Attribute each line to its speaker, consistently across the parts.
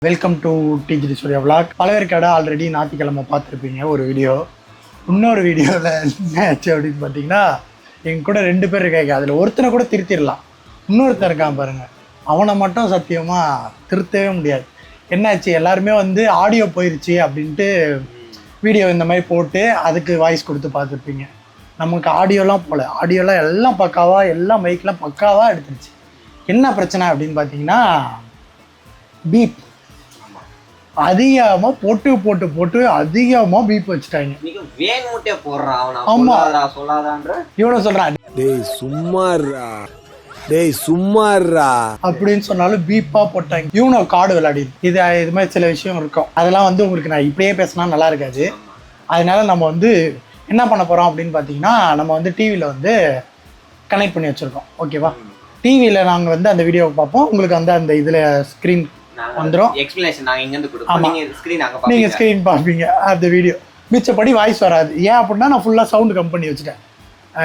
Speaker 1: Welcome to டிஜிடி Surya vlog. Pazhaverkadu already ஞாயிற்றுக்கிழமை பார்த்துருப்பீங்க ஒரு வீடியோ. இன்னொரு வீடியோவில் என்ன ஆச்சு அப்படின்னு பார்த்தீங்கன்னா, எங்க கூட 2 பேர் இருக்காங்க. அதில் ஒருத்தனை கூட திருத்திடலாம், இன்னொருத்தன் இருக்கான் பாருங்கள், அவனை மட்டும் சத்தியமாக திருத்தவே முடியாது. என்னாச்சு, எல்லாருமே வந்து ஆடியோ போயிடுச்சு அப்படின்ட்டு வீடியோ இந்த மாதிரி போட்டு அதுக்கு வாய்ஸ் கொடுத்து பார்த்துருப்பீங்க. நமக்கு ஆடியோலாம் போகல, ஆடியோலாம் எல்லாம் பக்காவாக, எல்லாம் மைக்கெலாம் பக்காவாக எடுத்துருச்சு. என்ன பிரச்சனை அப்படின்னு பார்த்தீங்கன்னா, பீப் அதிகமாக போட்டு அதிகமாக பீப் வச்சுட்டாங்க. இவனை சொல்றான்,
Speaker 2: டேய் சும்மாறா
Speaker 1: அப்படின்னு சொன்னாலும் பீப்பா போட்டாங்க. இவனோ கார்டு விளையாடி இது மாதிரி சில விஷயம் இருக்கும். அதெல்லாம் வந்து உங்களுக்கு நான் இப்படியே பேசினா நல்லா இருக்காது. அதனால நம்ம வந்து என்ன பண்ண போறோம் அப்படின்னு பார்த்தீங்கன்னா, நம்ம வந்து டிவியில் வந்து கனெக்ட் பண்ணி வச்சிருக்கோம். ஓகேவா, டிவியில் நாங்கள் வந்து அந்த வீடியோவை பார்ப்போம். உங்களுக்கு வந்து அந்த இதில் ஸ்க்ரீன் வந்துடும்,
Speaker 3: எக்ஸ்பிளனேஷன் நாங்க இங்க இருந்து கொடுப்போம், நீங்க
Speaker 1: ஸ்கிரீன் பார்ப்பீங்க அந்த வீடியோ. மிச்சப்படி வாய்ஸ் வராது. ஏன் அப்படின்னா நான் ஃபுல்லாக சவுண்டு கம் பண்ணி வச்சுட்டேன்.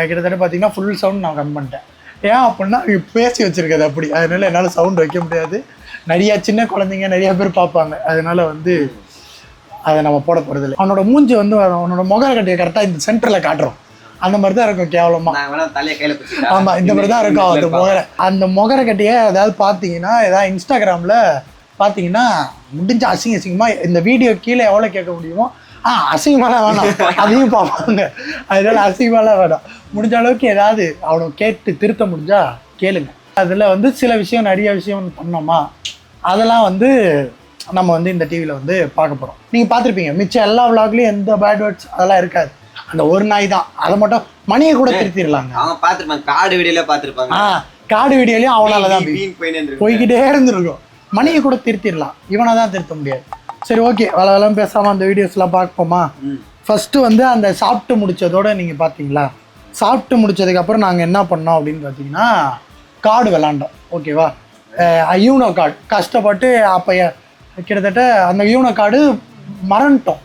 Speaker 1: கிட்டத்தட்ட பார்த்தீங்கன்னா ஃபுல் சவுண்ட் நான் கம் பண்ணிட்டேன். ஏன் அப்படின்னா பேசி வச்சிருக்கிறது அப்படி, அதனால என்னால் சவுண்ட் வைக்க முடியாது. நிறையா சின்ன குழந்தைங்க நிறைய பேர் பார்ப்பாங்க, அதனால வந்து அதை நம்ம போட போகிறது இல்லை. அவனோட மூஞ்சி வந்து அவனோட முகர கட்டியை கரெக்டாக இந்த சென்டரில் காட்டுறோம். அந்த மாதிரி தான் இருக்கும் கேவலமா. ஆமாம், இந்த மாதிரி தான் இருக்கும் அந்த முகர கட்டியை. ஏதாவது பார்த்தீங்கன்னா, ஏதாவது இன்ஸ்டாகிராமில் பார்த்தீங்கன்னா முடிஞ்ச அசிங்கமாக இந்த வீடியோ கீழே எவ்வளோ கேட்க முடியுமோ அசிங்கமாலாம் வேணாம், அதையும் பார்ப்பாங்க. அதனால அசிங்கமாலாம் வேணாம். முடிஞ்ச அளவுக்கு ஏதாவது அவனை கேட்டு திருத்த முடிஞ்சா கேளுங்க. அதில் வந்து சில விஷயம், நிறைய விஷயம் பண்ணோமா, அதெல்லாம் வந்து நம்ம வந்து இந்த டிவியில் வந்து பார்க்க போகிறோம். நீங்கள் பார்த்துருப்பீங்க, மிச்சம் எல்லா விளாக்லேயும் எந்த பேட் வேர்ட்ஸ் அதெல்லாம் இருக்காது. அந்த ஒரு நாய் தான், அதை மட்டும் மணியை கூட திருத்திடலாங்க.
Speaker 3: கார்டு
Speaker 1: வீடியோலையும் அவனால தான் போய்கிட்டே இருந்துருக்கும். மணியை கூட திருத்திடலாம், இவனை தான் திருத்த முடியாது. சரி, ஓகே, வளவெல்லாம் பேசாமல் அந்த வீடியோஸ்லாம் பார்ப்போமா. ஃபஸ்ட்டு வந்து அந்த சாப்பிட்டு முடித்ததோடு நீங்கள் பார்த்தீங்களா, சாப்பிட்டு முடித்ததுக்கப்புறம் நாங்கள் என்ன பண்ணோம் அப்படின்னு பார்த்தீங்கன்னா, கார்டு விளாண்டோம். ஓகேவா, யூனோ கார்டு கஷ்டப்பட்டு அப்போ கிட்டத்தட்ட அந்த யூனோ கார்டு மறந்துட்டோம்.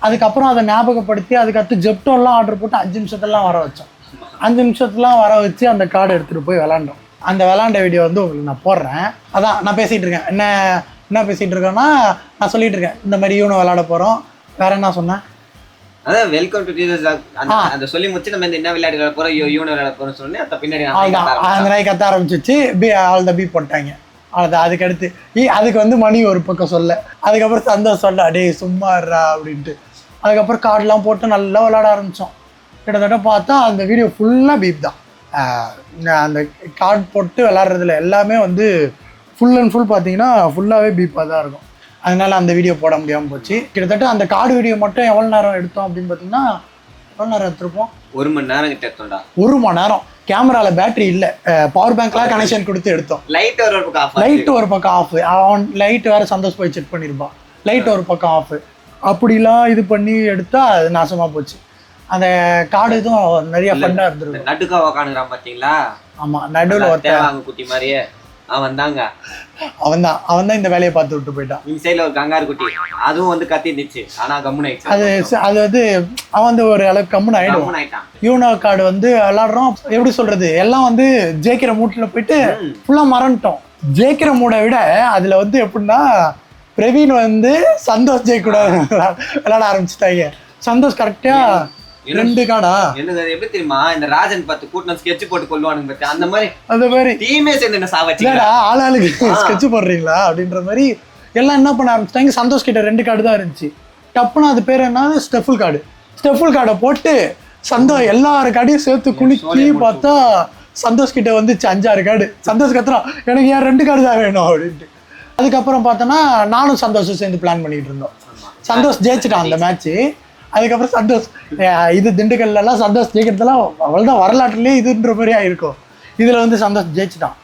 Speaker 1: அதுக்கப்புறம் அதை ஞாபகப்படுத்தி அதுக்கடுத்து ஜெப்டோலாம் ஆர்டர் போட்டு 5 நிமிஷத்துலாம் வர வச்சோம். 5 நிமிஷத்துலாம் வர வச்சு அந்த கார்டு எடுத்துகிட்டு போய் விளாண்டோம். அந்த விளாண்ட வீடியோ வந்து உங்களுக்கு நான் போடுறேன். அதான் நான் பேசிகிட்டு இருக்கேன். என்ன பேசிகிட்டு இருக்கேன்னா, நான் சொல்லிட்டு இருக்கேன் இந்த மாதிரி யூனோ விளாட போகிறோம். வேற என்ன சொன்னேன்,
Speaker 3: அதான் வெல்கம் டு அந்த சொல்லி முடிச்சு நம்ம என்ன விளையாட போகிறோம், யூனோ விளையாட போகிறோம்னு சொன்னேன். அந்த பின்னாடி
Speaker 1: அந்த நாய் கத்த ஆரம்பிச்சிச்சு. ஆல் பி போட்டாங்க. அவ்வளோதான். அதுக்கடுத்து அதுக்கு வந்து மணி ஒரு பக்கம் சொல்ல, அதுக்கப்புறம் சந்தோஷம் சொல்ல, அடே சும்மா இருறா அப்படின்ட்டு. அதுக்கப்புறம் கார்டெலாம் போட்டு நல்லா விளாட ஆரம்பித்தோம். கிட்டத்தட்ட பார்த்தா அந்த வீடியோ ஃபுல்லாக பீப் தான். அந்த கார்டு போட்டு விளாட்றதுல எல்லாமே வந்து ஃபுல் அண்ட் ஃபுல் பார்த்தீங்கன்னா ஃபுல்லாகவே பீப்பாக தான் இருக்கும். அதனால அந்த வீடியோ போட முடியாமல் போச்சு. கிட்டத்தட்ட அந்த கார்டு வீடியோ மட்டும் எவ்வளோ நேரம் எடுத்தோம் அப்படின்னு பார்த்தீங்கன்னா, எவ்வளோ நேரம் எடுத்துருப்போம்,
Speaker 3: 1 மணி நேரம் கிட்ட எடுத்தோம்டா.
Speaker 1: 1 மணி நேரம். கேமராவில் பேட்டரி இல்லை, பவர் பேங்க்லாம் கனெக்ஷன் கொடுத்து எடுத்தோம்.
Speaker 3: லைட் ஒரு பக்கம்
Speaker 1: ஆஃப். அவன் லைட் வேறு சந்தோஷ் போய் செக் பண்ணியிருப்பான், லைட் ஒரு பக்கம் ஆஃப். அப்படிலாம் இது பண்ணி எடுத்தால் அது நாசமாக போச்சு. அந்த கார்டு இதுவும் நிறைய ஃபண்டாக இருந்துருக்கு.
Speaker 3: நடுக்கா உக்காந்துக்கிறான் பார்த்தீங்களா.
Speaker 1: ஆமாம், நடுவில்
Speaker 3: ஒருத்தன் குட்டி மாதிரியே அவன்
Speaker 1: தான் இந்த வேலையை பார்த்து விட்டு போயிட்டான்.
Speaker 3: இந்த சைடில் ஒரு கங்காரு குட்டி, அதுவும் வந்து கத்தி இருந்துச்சு, ஆனால் கம்முன்னு
Speaker 1: ஆயிடுச்சு. அது வந்து அவன் வந்து ஒரு அளவுக்கு கம்முன்னு ஆயிட்டான். யூனோ கார்டு வந்து விளாடுறோம், எப்படி சொல்றது, எல்லாம் வந்து ஜெயிக்கிற மூட்டில் போயிட்டு ஃபுல்லாக மறந்துட்டோம். ஜெயிக்கிற மூடை விட அதில் வந்து எப்படின்னா, பிரவீன் வந்து சந்தோஷ் ஜெயிக்கூட விளாட ஆரம்பிச்சுட்டாங்க. சந்தோஷ் கரெக்டாக 2 கார்டா
Speaker 3: எனக்கு எப்படி தெரியுமா, இந்த ராஜன் பார்த்து கூட்டம் ஸ்கெட்ச் போட்டு கொள்வானுங்க பத்தி அந்த மாதிரி டீமே சேர்ந்து என்ன சாவச்சிடா,
Speaker 1: ஆளாளுக்கு ஸ்கெட்ச் போடுறீங்களா அப்படின்ற மாதிரி எல்லாம் என்ன பண்ண ஆரம்பிச்சிட்டாங்க. சந்தோஷ் கிட்ட 2 கார்டு தான் இருந்துச்சு. டப்புன்னு அது பேர் என்ன, ஸ்டெஃபுல் கார்டை போட்டு சந்தோஷ் எல்லாரு கார்டையும் சேர்த்து குலுக்கி பார்த்தா சந்தோஷ் கிட்ட வந்துச்சு 5-6 கார்டு. சந்தோஷ் கத்துறான், எனக்கு ஏன் 2 கார்டு தான் வேணும் அப்படின்ட்டு. அதுக்கப்புறம் பார்த்தோன்னா நானும் சந்தோஷம் சேர்ந்து பிளான் பண்ணிட்டு இருந்தோம். சந்தோஷ் ஜெயிச்சிட்டான் அந்த மேட்ச்சு. அதுக்கப்புறம் சந்தோஷ் இது திண்டுக்கல்லாம் சந்தோஷ் ஜெயிக்கிறதுலாம் அவ்வளோதான், வரலாற்றுலேயே இதுன்ற மாதிரி ஆகிருக்கும். இதில் வந்து சந்தோஷ் ஜெயிச்சிட்டான்.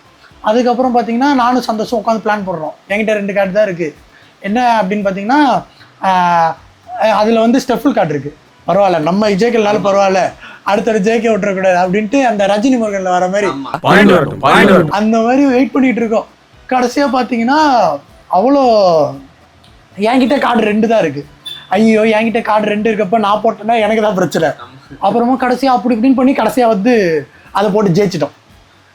Speaker 1: அதுக்கப்புறம் பார்த்தீங்கன்னா நானும் சந்தோஷம் உட்காந்து பிளான் போடுறோம். என்கிட்ட 2 கார்டு தான் இருக்குது. என்ன அப்படின்னு பார்த்தீங்கன்னா, அதில் வந்து ஸ்டெஃபுல் கார்டு இருக்குது. பரவாயில்ல, நம்ம ஜெயிக்கலனாலும் பரவாயில்ல, அடுத்த ஜெயிக்க விட்டுறக்கூடாது அப்படின்ட்டு அந்த ரஜினி முருகனில் வர மாதிரி அந்த மாதிரி வெயிட் பண்ணிட்டு இருக்கோம். கடைசியாக பார்த்தீங்கன்னா அவ்வளோ என்கிட்ட கார்டு 2 தான் இருக்குது. ஐயோ, என்கிட்ட கார்டு 2 இருக்கப்போ நான் போட்டேன்னா எனக்கு தான் பிரச்சனை. அப்புறமா கடைசியாக அப்படி இப்படின்னு பண்ணி கடைசியாக வந்து அதை போட்டு ஜெயிச்சிட்டோம்.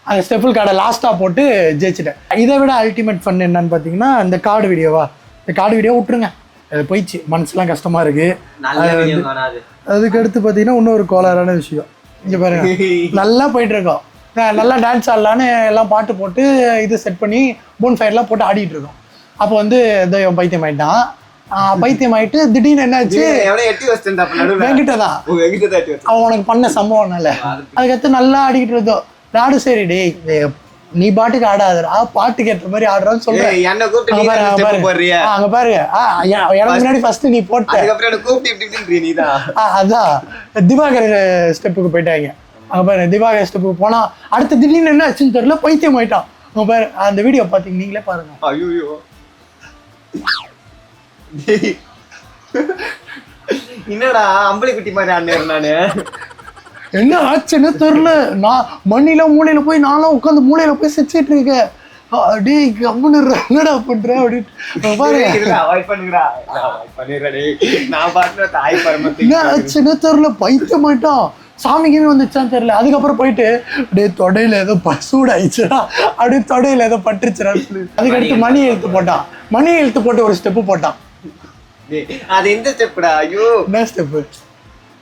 Speaker 1: அந்த ஸ்டெஃபுல் கார்டை லாஸ்ட்டாக போட்டு ஜெயிச்சிட்டேன். இதை விட அல்டிமேட் ஃபன் என்னன்னு பார்த்தீங்கன்னா, இந்த கார்டு வீடியோவா இந்த காடு வீடியோ விட்டுருங்க, அது போயிடுச்சு, மனசுலாம் கஷ்டமாக இருக்குது. அதுக்கு அடுத்து பார்த்தீங்கன்னா இன்னொரு கோளாறான விஷயம், இங்கே பாருங்க நல்லா போயிட்டு இருக்கோம், நல்லா டான்ஸ் ஆடலான்னு எல்லாம் பாட்டு போட்டு இது செட் பண்ணி போன் ஃபயர்லாம் போட்டு ஆடிட்டு இருக்கோம். அப்போ வந்து பைத்தியம் ஆயிட்டான். பைத்தியம் ஆயிட்டு திடீர்னு என்னாச்சு, வெங்கிட்ட தான் அவன் உனக்கு பண்ண சம்பவம்னால. அதுக்கடுத்து நல்லா ஆடிக்கிட்டு இருந்தோம். நாடு சரி டேய் நீ பாட்டுக்கு ஆடாதடா, பாட்டுக்கு ஏற்ற மாதிரி ஆடுறான்னு சொல்றேன். அங்க பாரு எனக்கு முன்னாடி ஃபர்ஸ்ட் நீ போட்ட, அதான் திவாகர் ஸ்டெப்புக்கு போயிட்டாங்க. அங்க பாரு திவாகர் ஸ்டெப்புக்கு போனா அடுத்த திடீர்னு என்ன ஆச்சுன்னு தெரியல, பைத்தியம் ஆயிட்டான். அங்க பாரு அந்த வீடியோ பாத்தீங்க, நீங்களே பாருங்க.
Speaker 3: ஐயோ என்னடா அம்பளி குட்டி மாதிரி ஆடுனேன் நானு.
Speaker 1: என்ன ஆச்சுன்னு தெரியல, நான் மண்ணில மூலையில போய் நானும் உட்காந்து மூலையில போய் சிரிச்சிட்டு இருக்கேன். டேய் கம்முன்னு என்னடா பண்ற அப்படின்ட்டு பாருங்க. என்ன ஆச்சுன்னு தெரியல, பைத்தியம் ஆயிட்டான். சாமிக்குமே வந்துச்சான்னு தெரியல. அதுக்கப்புறம் போயிட்டு அப்படியே தொடையில ஏதோ சூடு ஆயிடுச்சுடா, அப்படியே தொடையில ஏதோ பட்டுருச்சுடான்னு சொல்லி அதுக்கடுத்து மணி எழுத்து போட்டான். மணி எழுத்து போட்டு ஒரு ஸ்டெப்பு போட்டான்.
Speaker 3: அது எந்த ஸ்டெப்டா? ஐயோ
Speaker 1: என்ன ஸ்டெப்பு?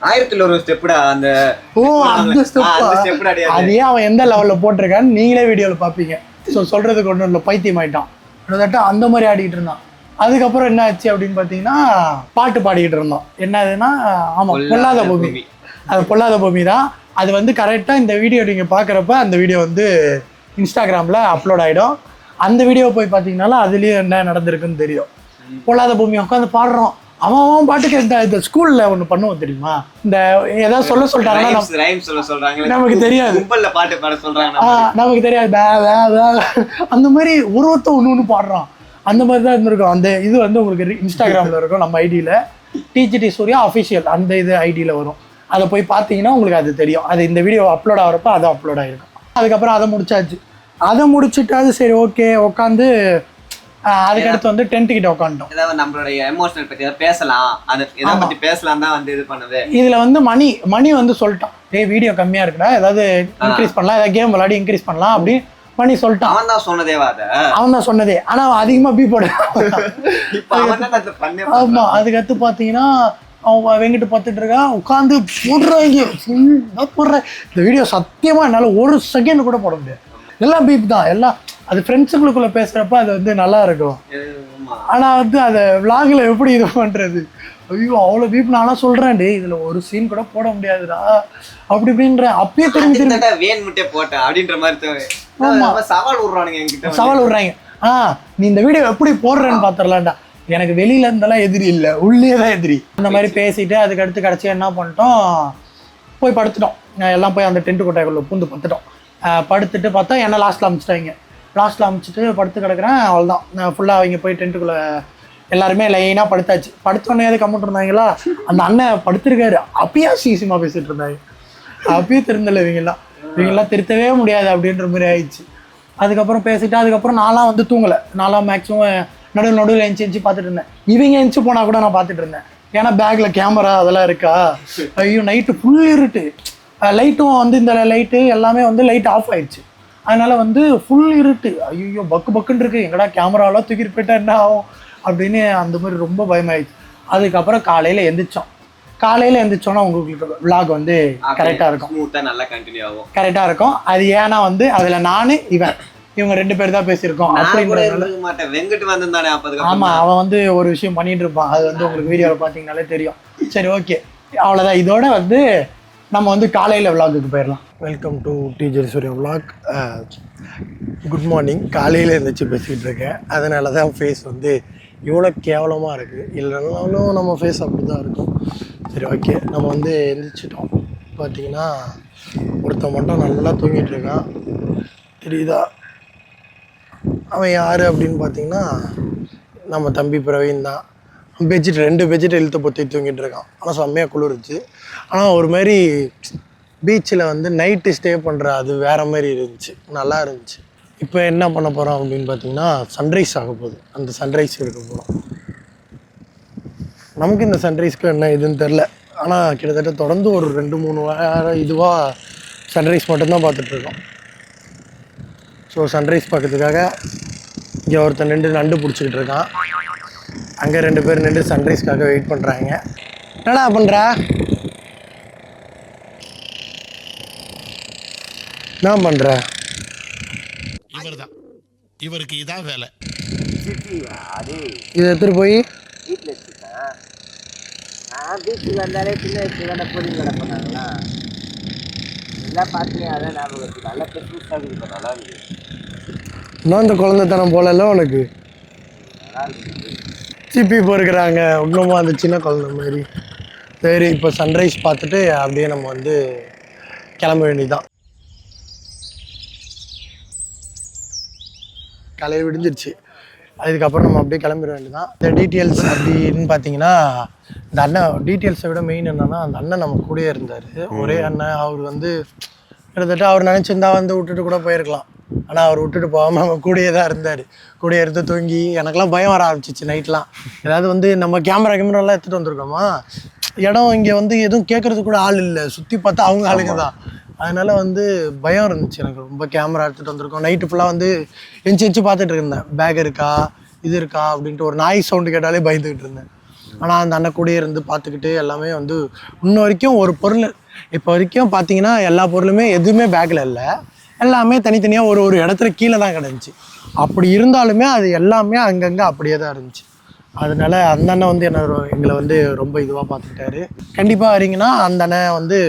Speaker 3: 1000ல் ஒரு ஸ்டெப்டா. அந்த
Speaker 1: அந்த ஸ்டெப் அதே அவன் எந்த லெவல்ல போட்டிருக்கான்னு நீங்களே வீடியோல பாப்பீங்க. ஸோ சொல்றதுக்கு ஒன்றும் இல்லை, பைத்தியம் ஆயிட்டான். கிட்டத்தட்ட அந்த மாதிரி ஆடிக்கிட்டு இருந்தான். அதுக்கப்புறம் என்ன ஆச்சு அப்படின்னு பார்த்தீங்கன்னா பாட்டு பாடிக்கிட்டு இருந்தோம். என்னதுன்னா ஆமாம் பொல்லாத பூமி. அது பொல்லாத பூமி தான். அது வந்து கரெக்டாக இந்த வீடியோ நீங்கள் பார்க்குறப்ப அந்த வீடியோ வந்து இன்ஸ்டாகிராமில் அப்லோட் ஆகிடும். அந்த வீடியோ போய் பார்த்தீங்கன்னாலும் அதுலேயும் என்ன நடந்திருக்குன்னு தெரியும். பொல்லாத பூமி உட்காந்து பாடுறோம். அவன் பாட்டுக்கு இந்த ஸ்கூல்ல ஒண்ணு பண்ணுவோம் தெரியுமா, இந்த ஏதாவது சொல்லிட்டாங்கன்னா நமக்கு தெரியாது, நமக்கு தெரியாது, அந்த மாதிரி ஒருத்த ஒண்ணு பாடுறான். அந்த மாதிரி தான் இருந்திருக்கும். அந்த இது வந்து உங்களுக்கு இன்ஸ்டாகிராம்ல இருக்கும், நம்ம ஐடியில டிஜிடி சூர்யா அஃபிஷியல் அந்த இது ஐடியில வரும். அதை போய் பார்த்தீங்கன்னா உங்களுக்கு அது தெரியும். அது இந்த வீடியோ அப்லோட் ஆகிறப்ப அது அப்லோட் ஆகிருக்கும். அதுக்கப்புறம் அதை முடிச்சாச்சு. அதை முடிச்சுட்டாது சரி ஓகே உட்காந்து அதுக்கடுத்து வந்து டென்ட் கிட்ட உட்காந்துட்டோம்.
Speaker 3: ஏதாவது நம்மளுடைய எமோஷனல் பத்தி ஏதாவது பேசலாம், அதை எதை பத்தி பேசலாம் தான் வந்து இது பண்ணுது.
Speaker 1: இதுல வந்து மணி வந்து சொல்லிட்டான், டேய் வீடியோ கம்மியா இருக்குடா, ஏதாவது இன்க்ரீஸ் பண்ணலாம், ஏதாவது கேம் விளையாடி இன்க்ரீஸ் பண்ணலாம் அப்படி பண்ணி சொல்லிட்டான்.
Speaker 3: அவன் தான் சொன்னதேவா?
Speaker 1: அவன் தான் சொன்னதே. ஆனா அதிகமா பீ போட. ஆமா. அதுக்கடுத்து பாத்தீங்கன்னா அவன் வெங்கிட்டு பார்த்துட்டு இருக்கான், உட்காந்து போடுறாங்க ஃபுல்லா போடுறேன். இந்த வீடியோ சத்தியமா என்னால ஒரு செகண்ட் கூட போட முடியாது. எல்லாம் பீப் தான் எல்லாம். அது ஃப்ரெண்ட்ஸுங்களுக்குள்ள பேசுறப்ப அது வந்து நல்லா இருக்கும். ஆனா வந்து அதை விளாக்ல எப்படி இது பண்றது? ஐயோ அவ்வளோ பீப். நான்லாம் சொல்றேன், டே இதுல ஒரு சீன் கூட போட முடியாதுடா அப்படி இப்படின்ற. அப்பயே திரும்பி
Speaker 3: போட்டேன் அப்படின்ற மாதிரி சவால் விடுறானுங்க.
Speaker 1: சவால் விடுறாங்க. நீ இந்த வீடியோ எப்படி போடுறேன்னு பாத்துரலாம்டா. எனக்கு வெளியில இருந்தெல்லாம் எதிரி இல்லை, உள்ளே தான் எதிரி. அந்த மாதிரி பேசிட்டு அதுக்கடுத்து கடைசியாக என்ன பண்ணிட்டோம், போய் படுத்துட்டோம். எல்லாம் போய் அந்த டென்ட் கொட்டாய்க்குள்ள பூந்து படுத்துட்டோம். படுத்துட்டு பார்த்தா என்ன லாஸ்ட்டில் அமிச்சிட்டாங்க. லாஸ்ட்டில் அமிச்சிட்டு படுத்து கிடக்குறேன். அவ்வளோதான் ஃபுல்லாக அவங்க போய் டென்ட்டுக்குள்ளே எல்லாருமே லைனாக படுத்தாச்சு. படுத்தோடனே எது கம்மிட்டு இருந்தாங்களா, அந்த அண்ணன் படுத்திருக்காரு. அப்பயே சீசியமாக பேசிகிட்டு இருந்தாங்க. அப்பயே திருந்தலை இவங்கெல்லாம் திருத்தவே முடியாது அப்படின்ற மாதிரி ஆயிடுச்சு. அதுக்கப்புறம் பேசிட்டு அதுக்கப்புறம் நான்லாம் வந்து தூங்கலை. நான்லாம் மேக்ஸிமம் நடுவில் எஞ்சி பார்த்துட்டு இருந்தேன். இவங்க எஞ்சி போனால் கூட நான் பார்த்துட்டு இருந்தேன். ஏன்னா பேக்கில் கேமரா அதெல்லாம் இருக்கா. ஐயோ நைட்டு ஃபுல் இருட்டு. லைட்டும் வந்து இந்த லைட்டு எல்லாமே வந்து லைட் ஆஃப் ஆயிடுச்சு. அதனால வந்து ஃபுல் இருட்டு. ஐயோ பக்குன்னு இருக்கு, எங்கடா கேமராவெல்லாம் தூக்கிட்டு போயிட்டா என்ன ஆகும் அப்படின்னு அந்த மாதிரி ரொம்ப பயமாயிடுச்சு. அதுக்கப்புறம் காலையில் எந்திரிச்சோன்னா உங்களுக்கு விளாக் வந்து கரெக்டாக இருக்கும்,
Speaker 3: நல்லா கண்டினியூ ஆகும்,
Speaker 1: கரெக்டாக இருக்கும். அது ஏன்னா வந்து அதில் நான் இவங்க 2 பேர் தான் பேசியிருக்கோம் அப்படின்றதுனால. ஆமா அவன் வந்து ஒரு விஷயம் பண்ணிட்டு இருப்பான். அது வந்து உங்களுக்கு வீடியோவில் பார்த்தீங்கன்னாலே தெரியும். சரி ஓகே அவ்வளோதான். இதோட வந்து நம்ம வந்து காலையில் விளாகுக்கு போயிடலாம். Welcome to டிஜிடி Surya vlog. Good morning. காலையில் எழுந்திரிச்சு பேசிக்கிட்டு இருக்கேன். அதனால தான் ஃபேஸ் வந்து இவ்வளோ கேவலமாக இருக்குது. இல்லைனாலும் நம்ம ஃபேஸ் அப்படி தான் இருக்கும். சரி ஓகே நம்ம வந்து எழுந்திரிச்சிட்டோம். பார்த்தீங்கன்னா ஒருத்தன் மட்டும் நல்லா தூங்கிட்டு இருக்கான், தெரியுதா? அவன் யார் அப்படின்னு பார்த்தீங்கன்னா நம்ம தம்பி பிரவீன் தான். பெட்ஷீட் 2 பெட்ஷீட் இழுத்து பொத்தி தூங்கிட்டு இருக்கான். ஆனால் செம்மையாக குளிர்ச்சு. ஆனால் ஒரு மாதிரி பீச்சில் வந்து நைட்டு ஸ்டே பண்ணுற அது வேறு மாதிரி இருந்துச்சு, நல்லா இருந்துச்சு. இப்போ என்ன பண்ண போகிறோம் அப்படின்னு பார்த்தீங்கன்னா சன்ரைஸ் ஆக போகுது. அந்த சன்ரைஸ் எடுக்க போகிறோம். நமக்கு இந்த சன்ரைஸ்க்கு என்ன இதுன்னு தெரில. ஆனால் கிட்டத்தட்ட தொடர்ந்து ஒரு 2-3 வாரம் இதுவாக சன்ரைஸ் மட்டும்தான் பார்த்துட்ருக்கோம். ஸோ சன்ரைஸ் பார்க்கறதுக்காக இங்கே ஒருத்தன் 2 நண்டு பிடிச்சிக்கிட்டு இருக்கான். அங்கே 2 பேர் நின்று சன்ரைஸ்க்காக வெயிட் பண்ணுறாங்க. என்னடா பண்ணுற? என்ன பண்ணுற?
Speaker 4: இவர்தான், இவருக்கு இதான் வேலை.
Speaker 1: இதை எடுத்துகிட்டு போய்
Speaker 3: வீட்டில் வச்சுருக்கேன். நான் பீச்சுக்கு வந்தாலே சின்ன வயசுல தானே பொறி கடை பண்ணாங்களா, எல்லாம் பார்த்தீங்க. அதான் ஞாபகம் இருக்குது. நல்லா பெருசாக இருக்குது, நல்லா இருக்குது.
Speaker 1: இன்னும் இந்த குழந்தைத்தனம் போலல உனக்கு. சிப்பி பொறுக்கிறாங்க இன்னுமா அந்த சின்ன குழந்தை மாதிரி. சரி, இப்போ சன்ரைஸ் பார்த்துட்டு அப்படியே நம்ம வந்து கிளம்ப வேண்டியதுதான். காலையில் விடிஞ்சிருச்சு. அதுக்கப்புறம் நம்ம அப்படியே கிளம்பிட வேண்டியதான். இந்த டீட்டெயில்ஸ் அப்படின்னு பார்த்தீங்கன்னா, இந்த அண்ணன் டீட்டெயில்ஸை விட மெயின் என்னன்னா, அந்த அண்ணன் நம்ம கூடயே இருந்தார். ஒரே அண்ணன். அவர் வந்து கிட்டத்தட்ட அவர் நினச்சிருந்தா வந்து விட்டுட்டு கூட போயிருக்கலாம். ஆனால் அவர் விட்டுட்டு போகாமல் நம்ம கூடயே தான் இருந்தார். கூடயே எடுத்து தூங்கி எனக்கெல்லாம் பயம் வர ஆரம்பிச்சிச்சு நைட்லாம். ஏதாவது வந்து நம்ம கேமராலாம் எடுத்துகிட்டு வந்திருக்கோமா, இடம் இங்கே வந்து எதுவும் கேட்குறது கூட ஆள் இல்லை. சுற்றி பார்த்தா அவங்க ஆளுங்க தான். அதனால் வந்து பயம் இருந்துச்சு எனக்கு ரொம்ப. கேமரா எடுத்துகிட்டு வந்திருக்கோம். நைட்டு ஃபுல்லாக வந்து எஞ்சி பார்த்துட்டு இருந்தேன். பேக் இருக்கா, இது இருக்கா அப்படின்ட்டு. ஒரு நாய் சவுண்டு கேட்டாலே பயந்துக்கிட்டு இருந்தேன். ஆனால் அந்த அண்ணன் கூடயே இருந்து பார்த்துக்கிட்டு எல்லாமே வந்து இன்ன வரைக்கும் ஒரு பொருள் இப்போ வரைக்கும் பார்த்தீங்கன்னா எல்லா பொருளுமே எதுவுமே பேக்கில் இல்லை. எல்லாமே தனித்தனியாக ஒரு இடத்துல கீழே தான் கிடந்துச்சு. அப்படி இருந்தாலுமே அது எல்லாமே அங்கங்கே அப்படியே தான் இருந்துச்சு. அதனால அந்த அண்ணன் வந்து எங்களை வந்து ரொம்ப இதுவாக பார்த்துக்கிட்டாரு. கண்டிப்பாக வரீங்கன்னா அந்த அண்ணன் வந்து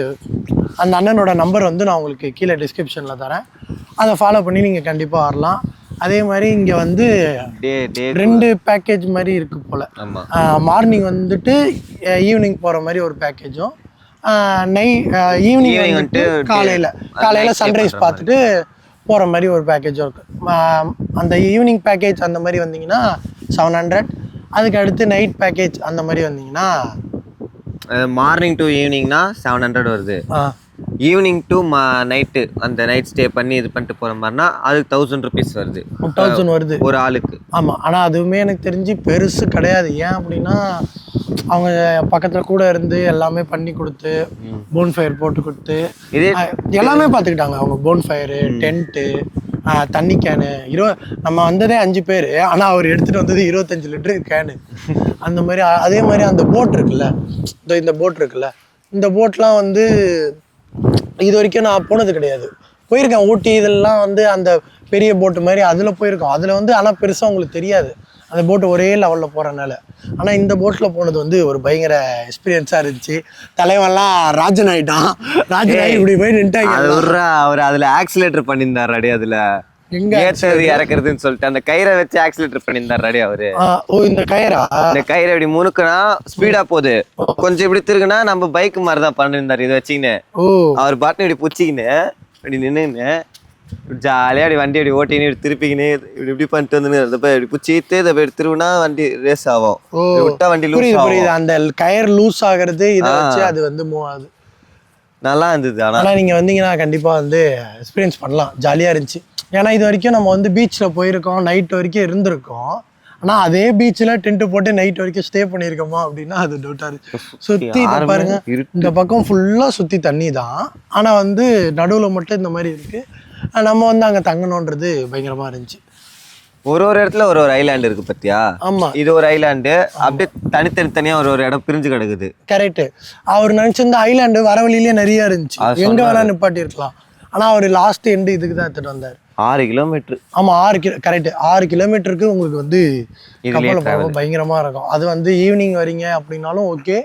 Speaker 1: அந்த அண்ணனோட நம்பர் வந்து நான் உங்களுக்கு கீழே டிஸ்கிரிப்ஷனில் தரேன். அதை ஃபாலோ பண்ணி நீங்கள் கண்டிப்பாக வரலாம். அதே மாதிரி இங்கே வந்து 2 பேக்கேஜ் மாதிரி இருக்குது போல். மார்னிங் வந்துட்டு ஈவினிங் போகிற மாதிரி ஒரு பேக்கேஜும், ஈவினிங் வந்துட்டு காலையில் சன்ரைஸ் பார்த்துட்டு போகிற மாதிரி ஒரு பேக்கேஜும் இருக்குது. அந்த ஈவினிங் பேக்கேஜ் அந்த மாதிரி வந்தீங்கன்னா 700. அதுக்கு அடுத்து நைட் பேக்கேஜ் அந்த மாதிரி வந்தீங்கன்னா
Speaker 3: மார்னிங் டு ஈவினிங்னா 700 வருது. ஈவினிங் டு நைட்டு அந்த நைட் ஸ்டே பண்ணி இது பண்ணிட்டு போகிற மாதிரினா அதுக்கு 1000 rupees வருது.
Speaker 1: 1000 வருது
Speaker 3: ஒரு ஆளுக்கு.
Speaker 1: ஆமாம். ஆனால் அதுவுமே எனக்கு தெரிஞ்சு பெருசு கிடையாது. ஏன் அப்படின்னா அவங்க பக்கத்தில் கூட இருந்து எல்லாமே பண்ணி கொடுத்து போன் ஃபயர் போட்டு கொடுத்து எல்லாமே பார்த்துக்கிட்டாங்க அவங்க. போன் ஃபயரு, டென்ட்டு, தண்ணி கேனு. நம்ம வந்ததே 5 பேர். ஆனால் அவர் எடுத்துகிட்டு வந்தது 25 லிட்டரு கேனு. அந்த மாதிரி. அதே மாதிரி அந்த போட் இருக்குல்ல, இந்த போட் இருக்குல்ல, இந்த போட்லாம் வந்து இது வரைக்கும் நான் போனது கிடையாது. போயிருக்கேன் ஊட்டி இதெல்லாம் வந்து அந்த பெரிய போட்டு மாதிரி அதில் போயிருக்கோம். அதில் வந்து ஆனால் பெருசாக உங்களுக்கு தெரியாது அந்த போட்டு ஒரே லெவலில் போகிறனால. ஆனால் இந்த போட்டில் போனது வந்து ஒரு பயங்கர எக்ஸ்பீரியன்ஸாக இருந்துச்சு. தலைவன்லாம் ராஜன் ஆகிட்டான். ராஜன் ஆகி இப்படி போய் நின்ட்டாங்க.
Speaker 3: அவர் அதில் ஆக்சிலேட்டர் பண்ணியிருந்தார் அடி. அதில் எங்க ஏற்றது இறக்குறதுன்னு சொல்லிட்டு அந்த கயிறை வச்சு ஆக்சிலேட்டர் பண்ணியிருந்தார் அடி அவரு.
Speaker 1: ஓ, இந்த கயிறா?
Speaker 3: இந்த கயிறை இப்படி முனுக்குனா ஸ்பீடா போகுது, கொஞ்சம் இப்படி திருகுனா நம்ம பைக் மாதிரி தான் பண்ணியிருந்தாரு. இதை வச்சுக்கின்னு அவர் பாட்டு இப்படி புச்சிக்கின்னு இப்படி நின்றுன்னு ஜாலியாக அப்படி வண்டி அப்படி ஓட்டின்னு இப்படி திருப்பிக்கின்னு இப்படி இப்படி பண்ணிட்டு வந்து இப்படி புச்சிட்டு இதை போய் திருவினா வண்டி ரேஸ் ஆகும். விட்டா வண்டி லூஸ் ஆகும்.
Speaker 1: அந்த கயிறு லூஸ் ஆகிறது இதை வச்சு அது வந்து மூவ் ஆகுது.
Speaker 3: நல்லா இருந்தது.
Speaker 1: ஆனால் நீங்கள் வந்தீங்கன்னா கண்டிப்பாக வந்து எக்ஸ்பீரியன்ஸ் பண்ணலாம். ஜாலியாக இருந்துச்சு. ஏன்னா இது வரைக்கும் நம்ம வந்து பீச்சில் போயிருக்கோம், நைட் வரைக்கும் இருந்திருக்கோம். ஆனால் அதே பீச்சில் டென்ட்டு போட்டு நைட் வரைக்கும் ஸ்டே பண்ணியிருக்கோமா அப்படின்னா அது டவுட்டாக இருக்கு. சுற்றி பாருங்க, இந்த பக்கம் ஃபுல்லாக சுற்றி தண்ணி தான். ஆனால் வந்து நடுவில் மட்டும் இந்த மாதிரி இருக்குது. நம்ம வந்து அங்கே தங்கணுன்றது பயங்கரமாக இருந்துச்சு.
Speaker 3: ஒரு இடத்துல ஒரு ஐலாண்டு இருக்கு பத்தியா? ஆமா, இது ஒரு ஐலாண்டு. அப்படியே தனித்தனியா ஒரு இடம் பிரிஞ்சு கிடக்குது.
Speaker 1: கரெக்ட். அவர் நினைச்சிருந்த ஐலாண்டு வர வழியிலேயே நிறைய இருந்துச்சு, எங்க வேணா நிப்பாட்டி இருக்கலாம். ஆனா அவர் லாஸ்ட் எண்டு இதுக்கு தான் எடுத்துட்டு வந்தார்.
Speaker 3: 6 கிலோமீட்டர்.
Speaker 1: ஆமா, 6 கரெக்ட். 6 கிலோமீட்டருக்கு உங்களுக்கு வந்து கப்பலில் போக பயங்கரமா இருக்கும். அது வந்து ஈவினிங் வரீங்க அப்படின்னாலும் ஓகே,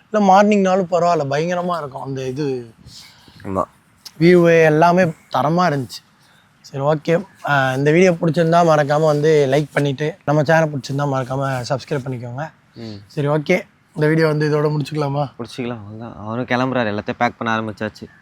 Speaker 1: இல்லை மார்னிங்னாலும் பரவாயில்ல, பயங்கரமா இருக்கும் அந்த இது. வியூ எல்லாமே தரமா இருந்துச்சு. சரி, ஓகே. இந்த வீடியோ பிடிச்சிருந்தா மறக்காமல் வந்து லைக் பண்ணிவிட்டு, நம்ம சேனல் பிடிச்சிருந்தா மறக்காமல் சப்ஸ்கிரைப் பண்ணிக்கோங்க. சரி, ஓகே. இந்த வீடியோ வந்து இதோட முடிச்சுக்கலாமா?
Speaker 3: முடிச்சுக்கலாம். அவரும் கிளம்புறாரு, எல்லாத்தையும் பேக் பண்ண ஆரம்பிச்சாச்சு.